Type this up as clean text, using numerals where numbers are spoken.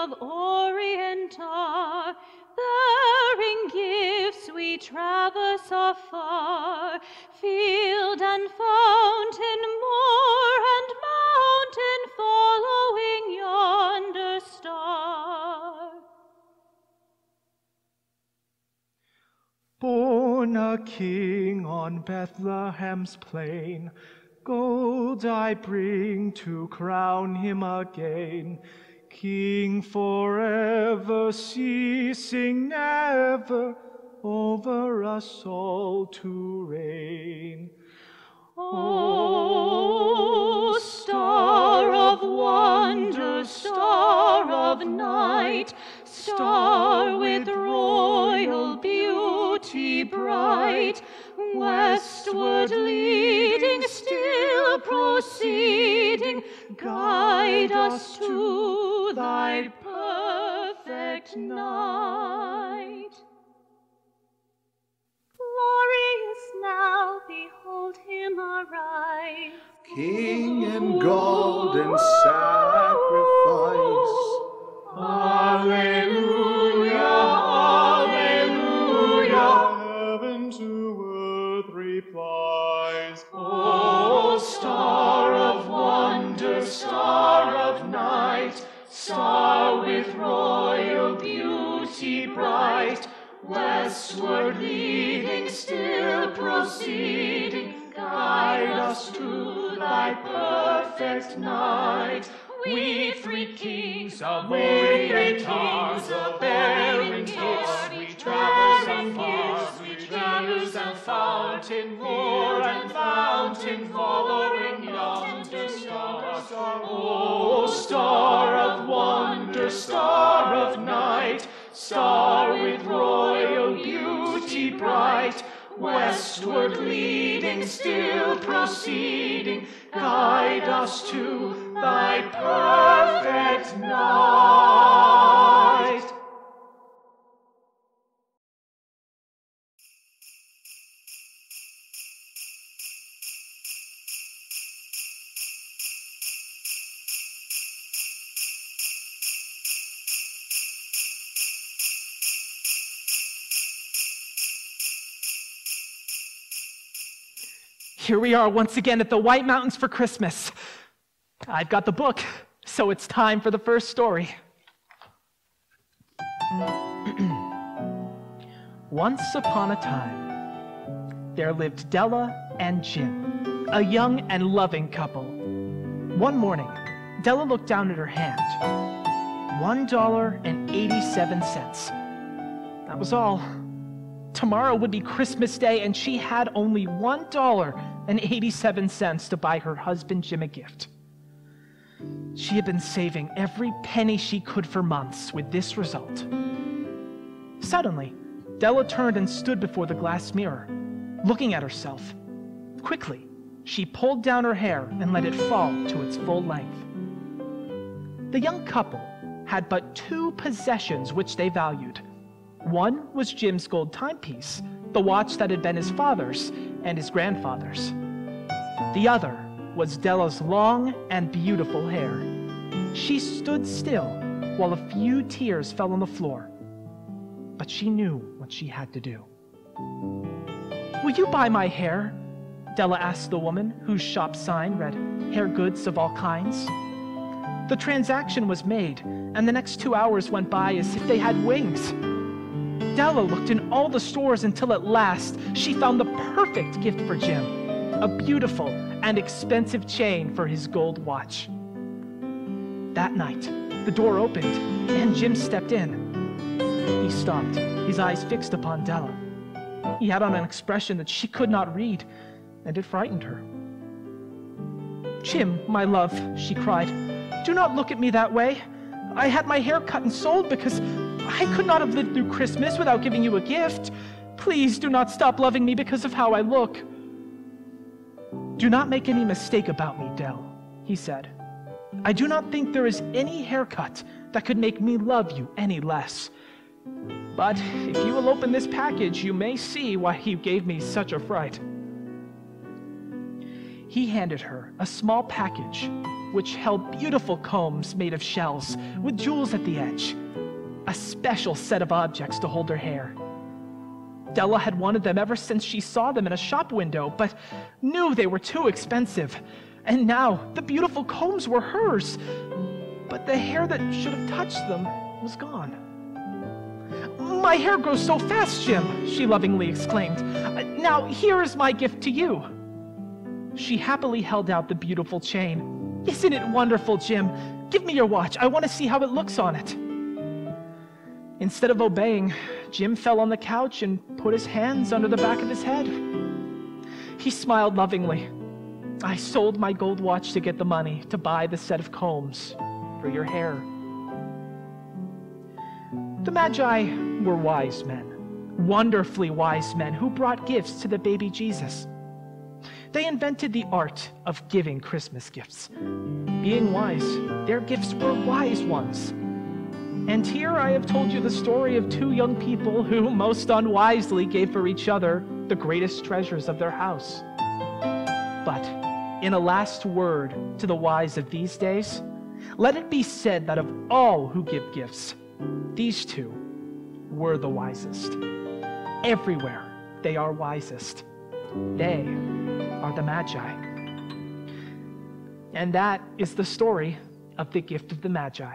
of Orient are, bearing gifts we traverse afar, field and fountain, moor and mountain, following yonder star. Born a king on Bethlehem's plain, gold I bring to crown him again. King forever, ceasing never, over us all to reign. O star of wonder, star of night, star with royal beauty bright, westward leading, still proceeding, guide us to thy perfect night. Glorious now, behold him arise, King and golden sacrifice. Alleluia, alleluia, heaven to earth replies. O star of wonder, star of night, star with royal beauty bright, westward leading, still proceeding, guide us to thy perfect night. We three kings of Orient are, bearing gifts, we traverse afar, fields and fountain, moor and fountain, following yonder star. O star of wonder, star of night, star with royal beauty bright, westward leading, still proceeding, guide us to thy perfect night. Here we are once again at the White Mountains for Christmas. I've got the book, so it's time for the first story. Once upon a time, there lived Della and Jim, a young and loving couple. One morning, Della looked down at her hand. $1.87. That was all. Tomorrow would be Christmas Day, and she had only $1.87 to buy her husband Jim a gift. She had been saving every penny she could for months with this result. Suddenly, Della turned and stood before the glass mirror, looking at herself. Quickly, she pulled down her hair and let it fall to its full length. The young couple had but two possessions which they valued. One was Jim's gold timepiece, the watch that had been his father's and his grandfather's. The other was Della's long and beautiful hair. She stood still while a few tears fell on the floor, but she knew what she had to do. "Will you buy my hair?" Della asked the woman whose shop sign read hair goods of all kinds. The transaction was made, and the next 2 hours went by as if they had wings. Della looked in all the stores until at last she found the perfect gift for Jim, a beautiful and expensive chain for his gold watch. That night, the door opened and Jim stepped in. He stopped, his eyes fixed upon Della. He had on an expression that she could not read, and it frightened her. "Jim, my love," she cried, "do not look at me that way. I had my hair cut and sold because I could not have lived through Christmas without giving you a gift. Please do not stop loving me because of how I look." "Do not make any mistake about me, Dell," he said. "I do not think there is any haircut that could make me love you any less. But if you will open this package, you may see why you gave me such a fright." he handed her a small package which held beautiful combs made of shells with jewels at the edge, a special set of objects to hold her hair. Della had wanted them ever since she saw them in a shop window, but knew they were too expensive. And now the beautiful combs were hers, but the hair that should have touched them was gone. "My hair grows so fast, Jim," she lovingly exclaimed. "Now here is my gift to you." She happily held out the beautiful chain. "Isn't it wonderful, Jim? Give me your watch. I want to see how it looks on it." Instead of obeying, Jim fell on the couch and put his hands under the back of his head. He smiled lovingly. "I sold my gold watch to get the money to buy the set of combs for your hair." The Magi were wise men, wonderfully wise men who brought gifts to the baby Jesus. They invented the art of giving Christmas gifts. Being wise, their gifts were wise ones. And here I have told you the story of two young people who most unwisely gave for each other the greatest treasures of their house. But in a last word to the wise of these days, let it be said that of all who give gifts, these two were the wisest. Everywhere they are wisest. They are the Magi. And that is the story of the gift of the Magi.